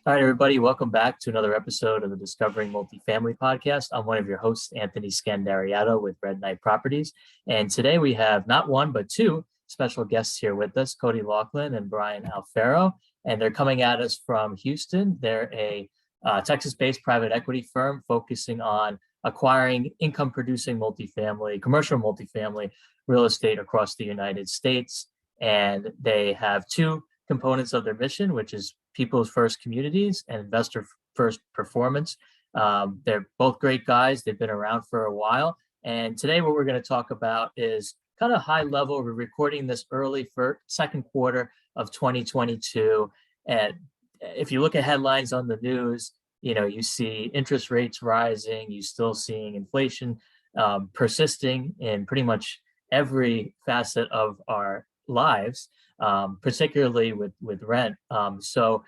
All right, everybody, welcome back to another episode of the Discovering Multifamily Podcast. I'm one of your hosts, Anthony Scandariato with Red Knight Properties. And today we have not one, but two special guests here with us, Cody Laughlin and Brian Alfaro. And they're coming at us from Houston. They're a Texas-based private equity firm focusing on acquiring income-producing multifamily, commercial multifamily real estate across the United States. And they have two components of their mission, which is people's first communities and investor first performance. They're both great guys. They've been around for a while. And today what we're going to talk about is kind of high level. We're recording this early for second quarter of 2022. And if you look at headlines on the news, you see interest rates rising, you still seeing inflation persisting in pretty much every facet of our lives, particularly with rent. So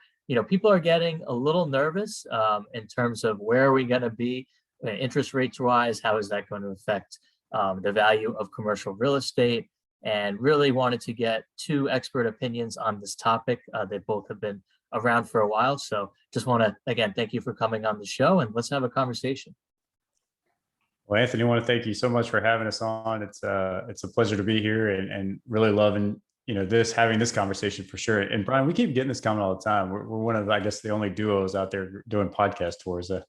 people are getting a little nervous in terms of where are we going to be when interest rates rise, how is that going to affect the value of commercial real estate, and really wanted to get two expert opinions on this topic. They both have been around for a while. So just want to, again, thank you for coming on the show and let's have a conversation. Well, Anthony, I want to thank you so much for having us on. It's a pleasure to be here and really loving, having this conversation for sure. And Brian, we keep getting this comment all the time. We're one of, I guess, the only duos out there doing podcast tours. No,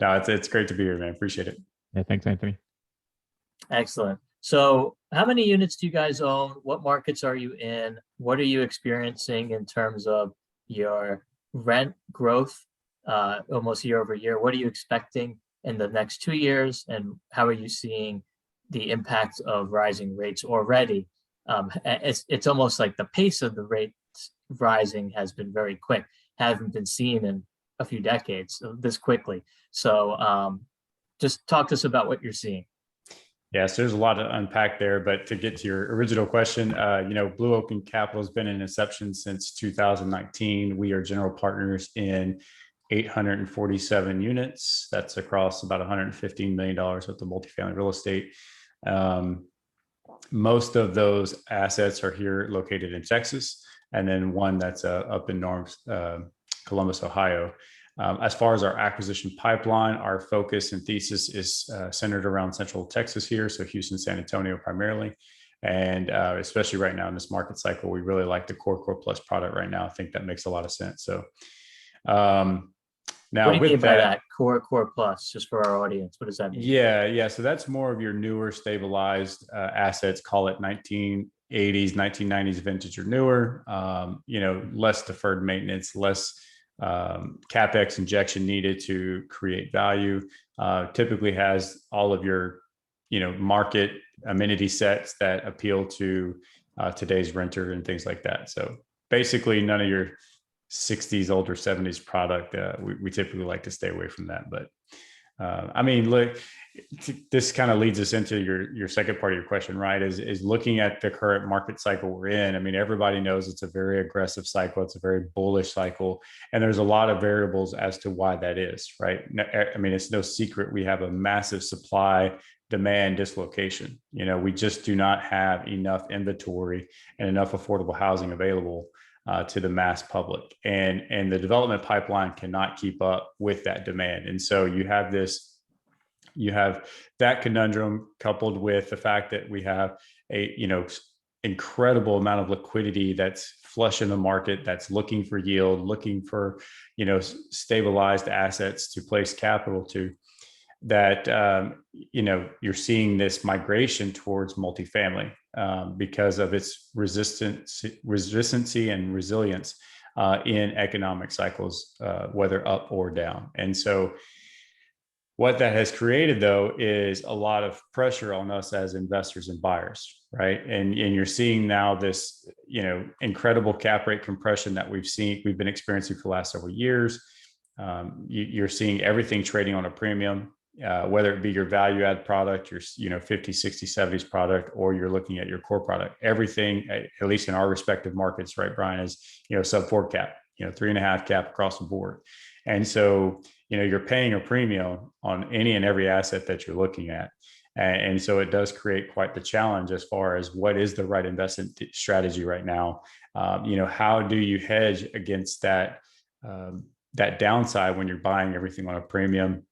it's great to be here, man. Appreciate it. Yeah, thanks, Anthony. Excellent. So how many units do you guys own? What markets are you in? What are you experiencing in terms of your rent growth almost year over year? What are you expecting in the next 2 years? And how are you seeing the impact of rising rates already? It's almost like the pace of the rates rising has been very quick, haven't been seen in a few decades this quickly. So just talk to us about what you're seeing. Yeah, so there's a lot to unpack there, but to get to your original question, Blue Ocean Capital has been in inception since 2019. We are general partners in 847 units. That's across about $115 million worth of multifamily real estate. Most of those assets are here located in Texas, and then one that's up in North Columbus, Ohio. As far as our acquisition pipeline, our focus and thesis is centered around Central Texas here, so Houston, San Antonio primarily. And especially right now in this market cycle, we really like the core plus product right now. I think that makes a lot of sense. So now, what do you mean by that? Core plus, just for our audience, what does that mean? Yeah. So that's more of your newer stabilized assets, call it 1980s, 1990s vintage or newer, less deferred maintenance, less CapEx injection needed to create value, typically has all of your, market amenity sets that appeal to today's renter and things like that. So basically none of your 60s, older 70s product. We typically like to stay away from that. But look, this kind of leads us into your second part of your question, right? Is looking at the current market cycle we're in. I mean, everybody knows it's a very aggressive cycle. It's a very bullish cycle. And there's a lot of variables as to why that is, right? I mean, it's no secret we have a massive supply demand dislocation. We just do not have enough inventory and enough affordable housing available to the mass public, and the development pipeline cannot keep up with that demand. And so you have that conundrum coupled with the fact that we have a incredible amount of liquidity that's flush in the market, that's looking for yield, looking for stabilized assets to place capital to. That you're seeing this migration towards multifamily because of its resistancy and resilience in economic cycles, whether up or down. And so what that has created, though, is a lot of pressure on us as investors and buyers, right? And you're seeing now this, incredible cap rate compression that we've been experiencing for the last several years. You're seeing everything trading on a premium. Whether it be your value add product, your 50, 60, 70s product, or you're looking at your core product, everything, at least in our respective markets, right, Brian, is, sub 4 cap, 3.5 cap across the board. And so, you're paying a premium on any and every asset that you're looking at. And so it does create quite the challenge as far as what is the right investment strategy right now. How do you hedge against that downside when you're buying everything on a premium?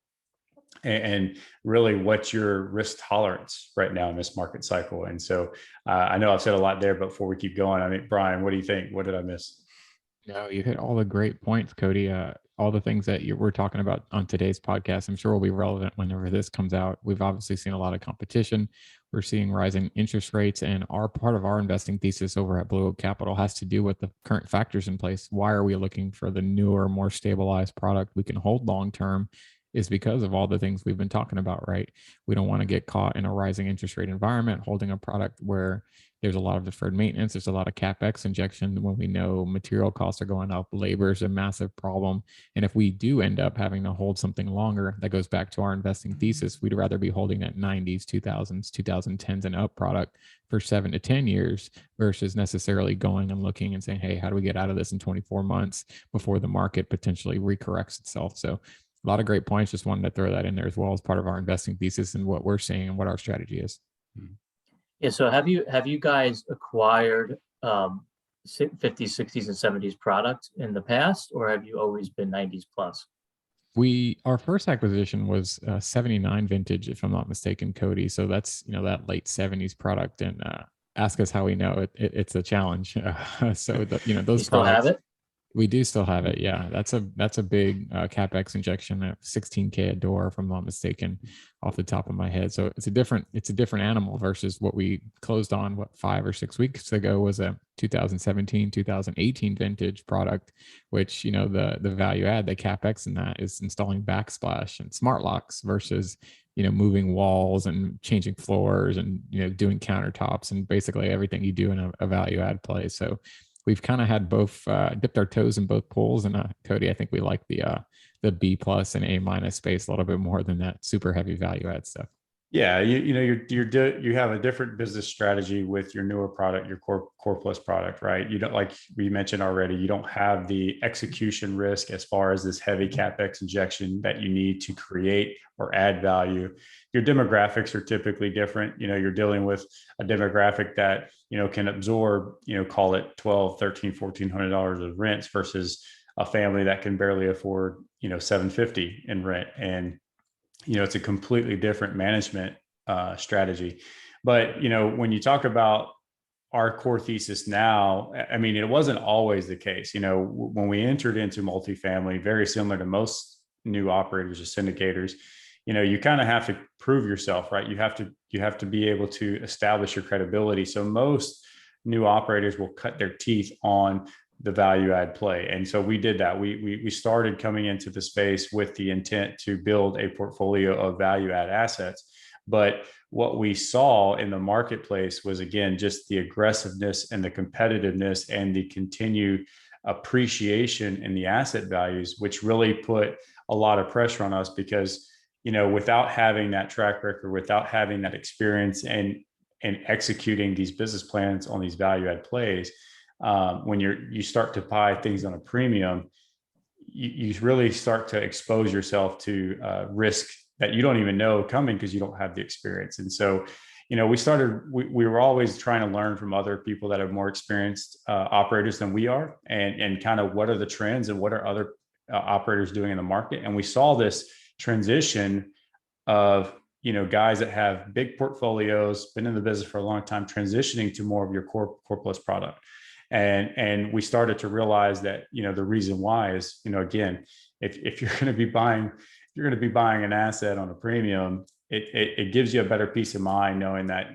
And really, what's your risk tolerance right now in this market cycle? And so I know I've said a lot there, but before we keep going, I mean, Brian, what do you think? What did I miss? No, you hit all the great points, Cody. All the things that we're talking about on today's podcast, I'm sure will be relevant whenever this comes out. We've obviously seen a lot of competition. We're seeing rising interest rates, and our part of our investing thesis over at Blue Oak Capital has to do with the current factors in place. Why are we looking for the newer, more stabilized product we can hold long term? Is because of all the things we've been talking about, right? We don't want to get caught in a rising interest rate environment, holding a product where there's a lot of deferred maintenance. There's a lot of CapEx injection when we know material costs are going up. Labor is a massive problem. And if we do end up having to hold something longer, that goes back to our investing thesis. We'd rather be holding that 90s, 2000s, 2010s and up product for 7 to 10 years versus necessarily going and looking and saying, hey, how do we get out of this in 24 months before the market potentially recorrects itself? So a lot of great points. Just wanted to throw that in there as well as part of our investing thesis and what we're seeing and what our strategy is. Yeah. So have you guys acquired 50s, 60s, and 70s product in the past, or have you always been 90s plus? Our first acquisition was 79 vintage, if I'm not mistaken, Cody. So that's, that late 70s product, and ask us how we know it. It's a challenge. So those you still products, have it? We do still have it. Yeah. That's a big CapEx injection at $16K a door, if I'm not mistaken, off the top of my head. So it's a different animal versus what we closed on 5 or 6 weeks ago was a 2017, 2018 vintage product, which, the value add, the CapEx in that is installing backsplash and smart locks versus, moving walls and changing floors and, doing countertops and basically everything you do in a value add play. So we've kind of had both dipped our toes in both pools, and Cody, I think we like the B plus and A minus space a little bit more than that super heavy value add stuff. Yeah, you have a different business strategy with your newer product, your core plus product, right? You don't, like we mentioned already, you don't have the execution risk as far as this heavy CapEx injection that you need to create or add value. Your demographics are typically different. You're dealing with a demographic that, can absorb, call it $1,200, $1,300, $1,400 of rents versus a family that can barely afford, $750 in rent. And it's a completely different management strategy. But, when you talk about our core thesis now, I mean, it wasn't always the case. When we entered into multifamily, very similar to most new operators or syndicators, you kind of have to prove yourself, right? You have to be able to establish your credibility. So most new operators will cut their teeth on the value add play. And so we did that. We started coming into the space with the intent to build a portfolio of value add assets. But what we saw in the marketplace was, again, just the aggressiveness and the competitiveness and the continued appreciation in the asset values, which really put a lot of pressure on us because, without having that track record, without having that experience and executing these business plans on these value add plays, when you start to buy things on a premium, you really start to expose yourself to risk that you don't even know coming because you don't have the experience. And so, we were always trying to learn from other people that are more experienced operators than we are, and kind of what are the trends and what are other operators doing in the market. And we saw this transition of guys that have big portfolios, been in the business for a long time, transitioning to more of your core plus product. And we started to realize that, the reason why is, again, if you're going to be buying an asset on a premium, it gives you a better peace of mind knowing that,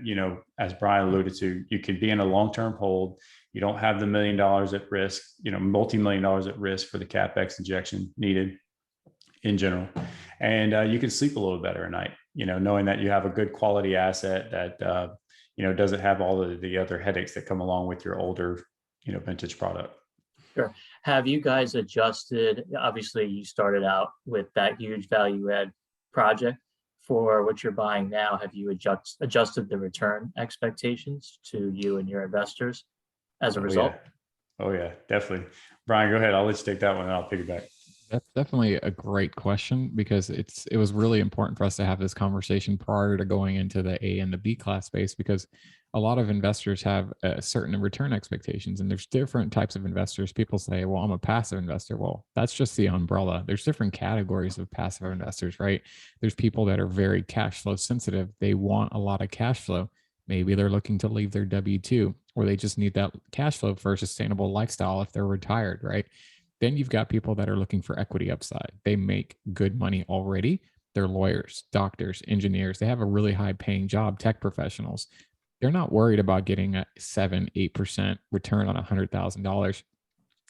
as Brian alluded to, you can be in a long-term hold. You don't have the $1 million at risk, multi-million dollars at risk for the CapEx injection needed in general. And you can sleep a little better at night, knowing that you have a good quality asset that, doesn't have all of the other headaches that come along with your older, vintage product. Sure. Have you guys adjusted? Obviously, you started out with that huge value add project. For what you're buying now, have you adjusted the return expectations to you and your investors as a result? Oh yeah, definitely. Brian, go ahead. I'll let you take that one and I'll piggyback. That's definitely a great question, because it was really important for us to have this conversation prior to going into the A and the B class space, because a lot of investors have certain return expectations, and there's different types of investors. People say, well, I'm a passive investor. Well, that's just the umbrella. There's different categories of passive investors, right? There's people that are very cash flow sensitive. They want a lot of cash flow. Maybe they're looking to leave their W-2, or they just need that cash flow for a sustainable lifestyle if they're retired, right? Then you've got people that are looking for equity upside. They make good money already. They're lawyers, doctors, engineers. They have a really high paying job, tech professionals. They're not worried about getting a 7-8% return on $100,000.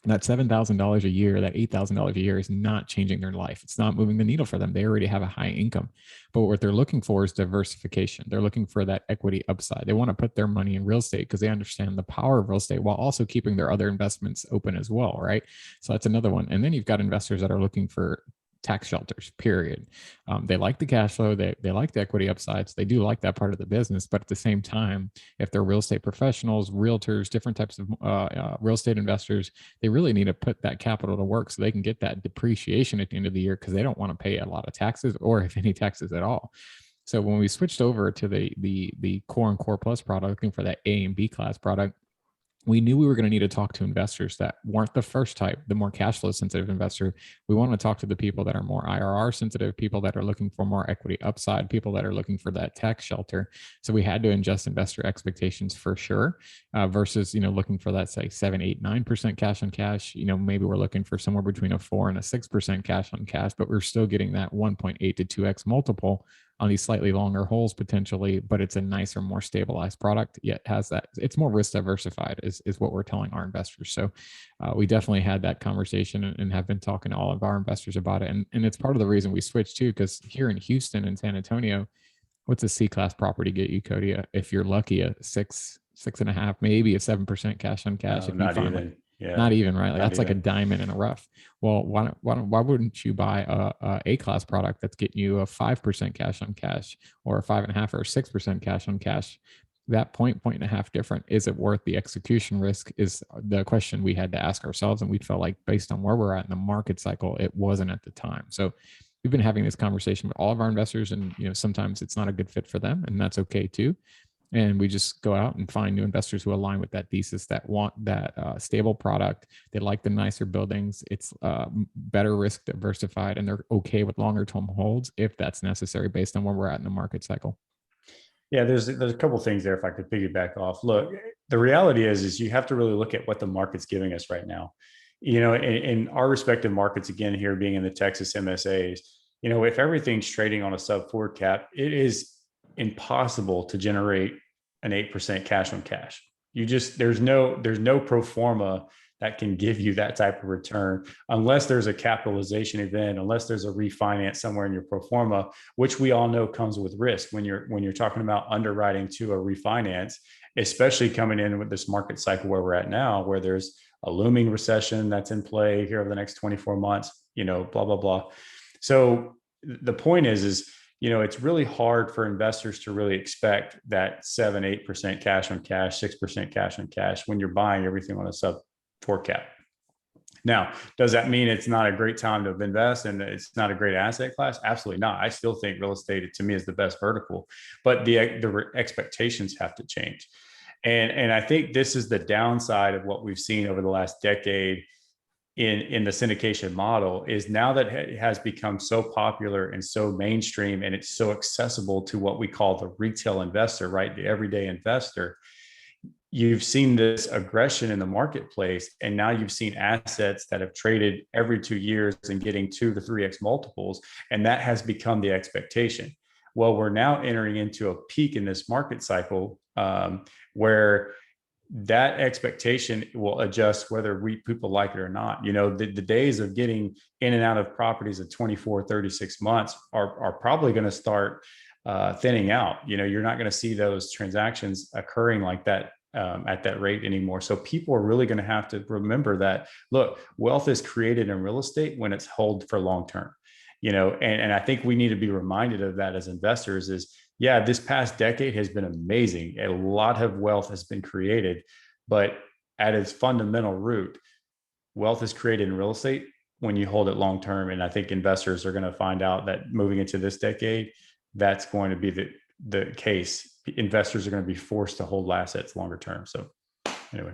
That $7,000 a year, that $8,000 a year is not changing their life. It's not moving the needle for them. They already have a high income. But what they're looking for is diversification. They're looking for that equity upside. They want to put their money in real estate because they understand the power of real estate while also keeping their other investments open as well, right? So that's another one. And then you've got investors that are looking for tax shelters, period. They like the cash flow. They like the equity upsides. They do like that part of the business. But at the same time, if they're real estate professionals, realtors, different types of real estate investors, they really need to put that capital to work so they can get that depreciation at the end of the year, because they don't want to pay a lot of taxes, or if any taxes at all. So when we switched over to the core and core plus product, looking for that A and B class product, we knew we were going to need to talk to investors that weren't the first type, the more cash flow sensitive investor. We want to talk to the people that are more IRR sensitive, people that are looking for more equity upside, people that are looking for that tax shelter. So we had to adjust investor expectations for sure, versus, looking for that, say 7, 8, 9% cash on cash. Maybe we're looking for somewhere between a 4 and a 6% cash on cash, but we're still getting that 1.8 to 2x multiple on these slightly longer holes potentially, but it's a nicer, more stabilized product, yet has that, it's more risk diversified is what we're telling our investors. So we definitely had that conversation and have been talking to all of our investors about it. And it's part of the reason we switched too, because here in Houston and San Antonio, what's a C-class property get you, Cody? If you're lucky, a 6.5, maybe a 7% cash on cash. No, if you not find even. Yeah. Not even, right? Like that's even. like a diamond in a rough. Well, why wouldn't you buy a class product that's getting you a 5% cash on cash, or a 5.5 or 6% cash on cash? That point and a half different. Is it worth the execution risk? Is the question we had to ask ourselves. And we felt like, based on where we're at in the market cycle, it wasn't at the time. So we've been having this conversation with all of our investors, and sometimes it's not a good fit for them, and that's okay too. And we just go out and find new investors who align with that thesis, that want that stable product. They like the nicer buildings. It's better risk diversified, and they're okay with longer term holds if that's necessary based on where we're at in the market cycle. Yeah, there's a couple of things there if I could piggyback off. Look, the reality is you have to really look at what the market's giving us right now. In our respective markets, again, here being in the Texas MSAs, if everything's trading on a sub 4 cap, it is impossible to generate an 8% cash on cash. There's no pro forma that can give you that type of return unless there's a capitalization event, unless there's a refinance somewhere in your pro forma, which we all know comes with risk when you're talking about underwriting to a refinance, especially coming in with this market cycle where we're at now, where there's a looming recession that's in play here over the next 24 months, blah, blah, blah. So the point is, it's really hard for investors to really expect that 7, 8% cash on cash, 6% cash on cash when you're buying everything on a sub 4 cap. Now, does that mean it's not a great time to invest and it's not a great asset class? Absolutely not. I still think real estate, to me, is the best vertical, but the expectations have to change. And I think this is the downside of what we've seen over the last decade in the syndication model, is now that it has become so popular and so mainstream, and it's so accessible to what we call the retail investor, right? The everyday investor. You've seen this aggression in the marketplace, and now you've seen assets that have traded every 2 years and getting 2 to 3x multiples, and that has become the expectation. Well, we're now entering into a peak in this market cycle where that expectation will adjust whether people like it or not. The days of getting in and out of properties at 24, 36 months are probably going to start thinning out. You're not going to see those transactions occurring like that at that rate anymore. So people are really going to have to remember that, look, wealth is created in real estate when it's held for long term. And I think we need to be reminded of that as investors is, yeah, this past decade has been amazing. A lot of wealth has been created, but at its fundamental root, wealth is created in real estate when you hold it long term. And I think investors are going to find out that moving into this decade, that's going to be the case. Investors are going to be forced to hold assets longer term. So anyway.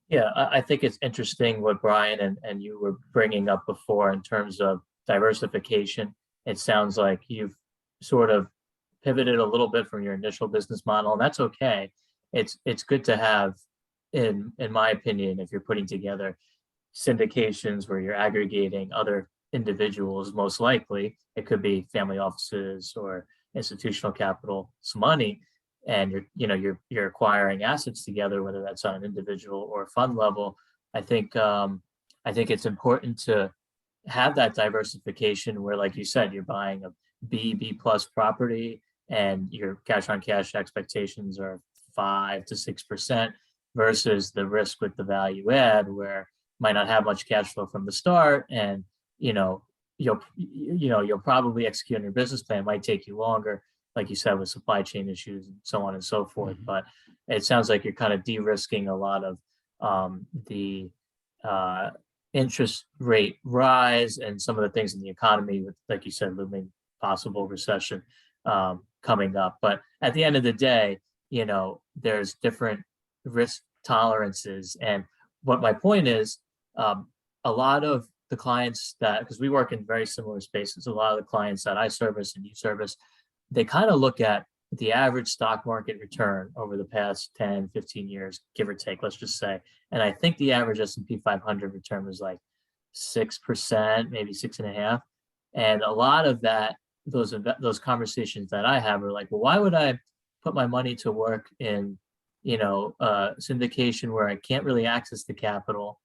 Yeah, I think it's interesting what Brian and you were bringing up before in terms of diversification. It sounds like you've sort of pivoted a little bit from your initial business model, and that's okay. It's good to have, in my opinion, if you're putting together syndications where you're aggregating other individuals, most likely it could be family offices or institutional capital, some money, and you're acquiring assets together, whether that's on an individual or fund level. I think it's important to have that diversification where, like you said, you're buying a B plus property and your cash on cash expectations are 5 to 6% versus the risk with the value add where might not have much cash flow from the start, and you'll probably execute on your business plan. It might take you longer, like you said, with supply chain issues and so on and so forth. Mm-hmm. But it sounds like you're kind of de-risking a lot of the interest rate rise and some of the things in the economy with, like you said, looming possible recession coming up. But at the end of the day, there's different risk tolerances. And what my point is, a lot of the clients because we work in very similar spaces, a lot of the clients that I service and you service, they kind of look at the average stock market return over the past 10, 15 years, give or take, let's just say. And I think the average S&P 500 return was like 6%, maybe 6.5%. And a lot of that, those conversations that I have are like, well, why would I put my money to work in, syndication where I can't really access the capital?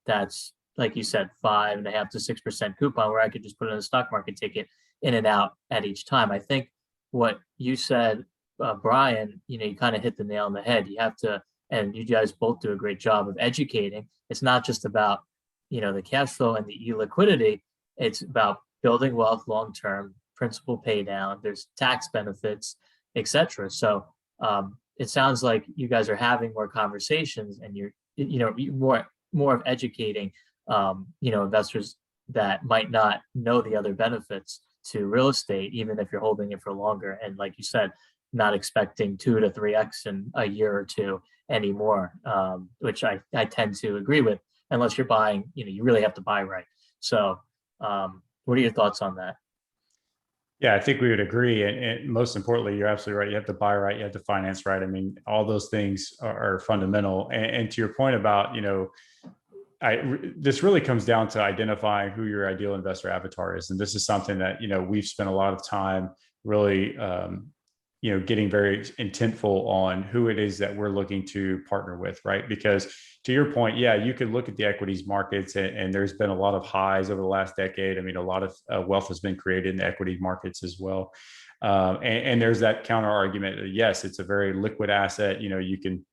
That's, like you said, 5.5 to 6% coupon, where I could just put it in the stock market, take it in and out at each time. I think what you said, Brian, you kind of hit the nail on the head. You have to, and you guys both do a great job of educating. It's not just about, the cash flow and the illiquidity. It's about building wealth long-term, principal pay down, there's tax benefits, etc. So it sounds like you guys are having more conversations and you're, more of educating, investors that might not know the other benefits to real estate, even if you're holding it for longer. And like you said, not expecting 2 to 3x in a year or two anymore, which I tend to agree with, unless you're buying, you really have to buy right. So what are your thoughts on that? Yeah, I think we would agree. And most importantly, you're absolutely right. You have to buy right. You have to finance right. I mean, all those things are fundamental. And to your point about, this really comes down to identifying who your ideal investor avatar is. And this is something that, we've spent a lot of time really, getting very intentful on who it is that we're looking to partner with, right? Because to your point, yeah, you could look at the equities markets and there's been a lot of highs over the last decade. I mean, a lot of wealth has been created in the equity markets as well. And there's that counter argument that, yes, it's a very liquid asset. You can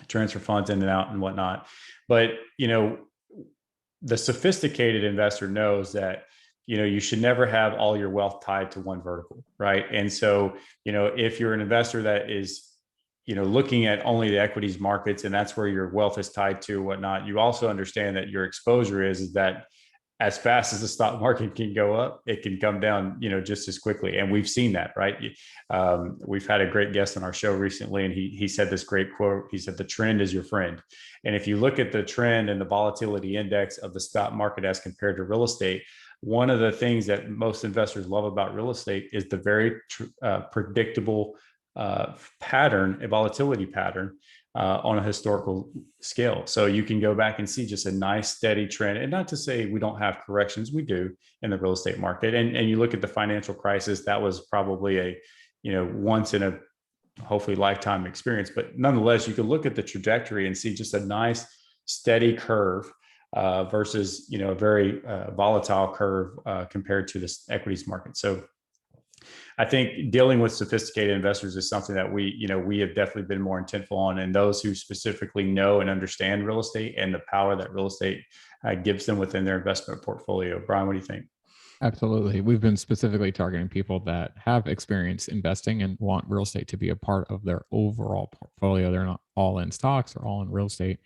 transfer funds in and out and whatnot. But, the sophisticated investor knows that, you should never have all your wealth tied to one vertical, right? And so, if you're an investor that is, looking at only the equities markets and that's where your wealth is tied to whatnot, you also understand that your exposure is that as fast as the stock market can go up, it can come down, just as quickly. And we've seen that, right? We've had a great guest on our show recently, and he said this great quote. He said, "The trend is your friend." And if you look at the trend and the volatility index of the stock market as compared to real estate, one of the things that most investors love about real estate is the very predictable pattern, a volatility pattern on a historical scale. So you can go back and see just a nice steady trend. And not to say we don't have corrections, we do in the real estate market. And you look at the financial crisis, that was probably a, once in a hopefully lifetime experience. But nonetheless, you can look at the trajectory and see just a nice steady curve versus, a very volatile curve compared to this equities market. So I think dealing with sophisticated investors is something that we have definitely been more intentful on, and those who specifically know and understand real estate and the power that real estate gives them within their investment portfolio. Brian, what do you think? Absolutely. We've been specifically targeting people that have experience investing and want real estate to be a part of their overall portfolio. They're not all in stocks or all in real estate.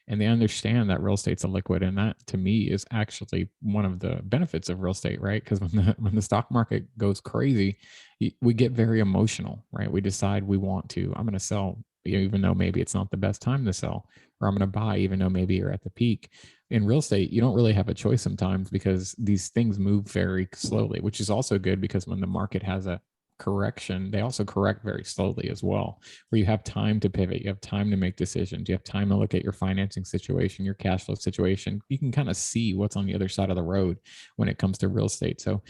And they understand that real estate's a liquid. And that to me is actually one of the benefits of real estate, right? Because when the stock market goes crazy, we get very emotional, right? We decide we want to, I'm going to sell, even though maybe it's not the best time to sell, or I'm going to buy, even though maybe you're at the peak. In real estate, you don't really have a choice sometimes because these things move very slowly, which is also good because when the market has a correction, they also correct very slowly as well, where you have time to pivot, you have time to make decisions, you have time to look at your financing situation, your cash flow situation. You can kind of see what's on the other side of the road when it comes to real estate. So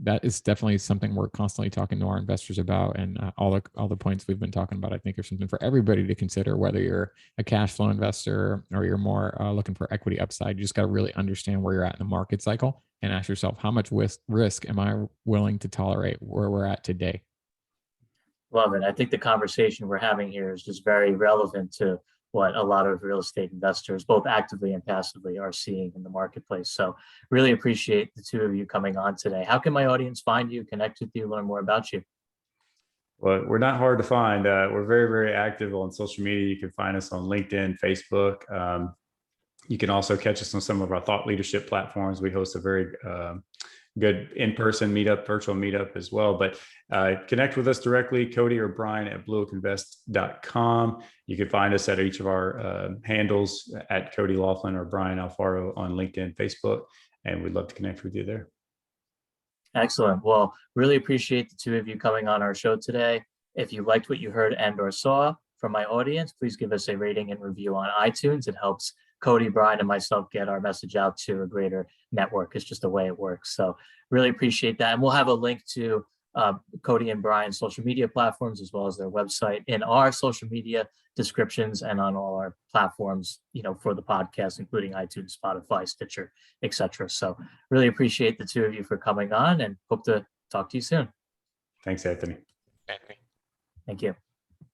that is definitely something we're constantly talking to our investors about, and all the points we've been talking about, I think, are something for everybody to consider. Whether you're a cash flow investor or you're more looking for equity upside, you just got to really understand where you're at in the market cycle and ask yourself, how much risk am I willing to tolerate where we're at today? Love it. I think the conversation we're having here is just very relevant to what a lot of real estate investors, both actively and passively, are seeing in the marketplace. So really appreciate the two of you coming on today. How can my audience find you, connect with you, learn more about you? Well, we're not hard to find. We're very, very active on social media. You can find us on LinkedIn, Facebook. You can also catch us on some of our thought leadership platforms. We host a very good in-person meetup, virtual meetup as well. But connect with us directly, Cody or Brian at blueoakinvest.com. You can find us at each of our handles at Cody Laughlin or Brian Alfaro on LinkedIn, Facebook, and we'd love to connect with you there. Excellent. Well, really appreciate the two of you coming on our show today. If you liked what you heard and or saw from my audience, please give us a rating and review on iTunes. It helps Cody, Brian, and myself get our message out to a greater network. It's just the way it works. So really appreciate that. And we'll have a link to Cody and Brian's social media platforms, as well as their website, in our social media descriptions and on all our platforms, for the podcast, including iTunes, Spotify, Stitcher, etc. So really appreciate the two of you for coming on and hope to talk to you soon. Thanks, Anthony. Thank you.